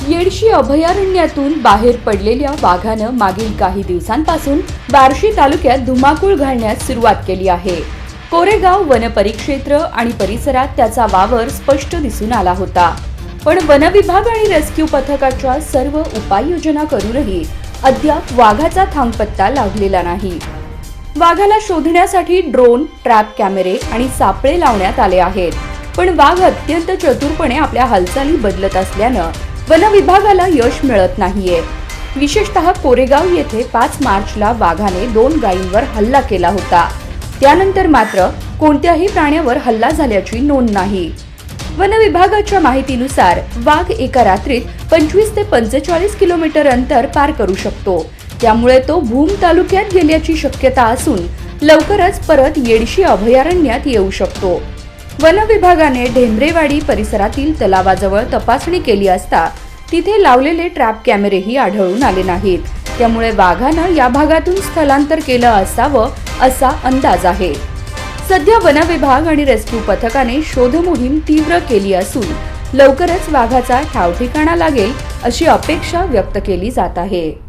येडशी अभयारण्यातून बाहेर पडलेल्या वाघानं मागील काही दिवसांपासून बार्शी तालुक्यात धुमाकूळ घालण्यास सुरुवात केली आहे. कोरेगाव वनपरिक्षेत्र आणि परिसरात त्याचा वावर स्पष्ट दिसून आला होता. पण वनविभाग आणि रेस्क्यू पथकाच्या सर्व उपाययोजना करूनही अद्याप वाघाचा थांगपत्ता लागलेला नाही. वाघाला शोधण्यासाठी ड्रोन, ट्रॅप कॅमेरे आणि सापळे लावण्यात आले आहेत. पण वाघ अत्यंत चतुरपणे आपल्या हालचाली बदलत असल्यानं वन विभागाला यश मिळत नाहीये. विशेषतः कोरेगाव येथे 5 मार्चला वाघाने 2 गायींवर हल्ला केला होता. त्यानंतर मात्र कोणत्याही प्राण्यावर हल्ला झाल्याची नोंद नाही. वन विभागाच्या माहितीनुसार वाघ एका रात्रीत 25 ते 45 किलोमीटर अंतर पार करू शकतो. त्यामुळे तो भूम तालुक्यात गेल्याची शक्यता असून लवकरच परत येडशी अभयारण्यात येऊ शकतो. वन विभागाने ढेंद्रेवाडी परिसरातील तलावाजवळ तपासणी केली असता तिथे लावलेले ट्रॅप कॅमेरेही आढळून आले नाहीत. त्यामुळे वाघानं या भागातून स्थलांतर केलं असावं असा अंदाज आहे. सध्या वन विभाग आणि रेस्क्यू पथकाने शोध मोहीम तीव्र केली असून लवकरच वाघाचा ठावठिकाणा लागेल अशी अपेक्षा व्यक्त केली जात आहे.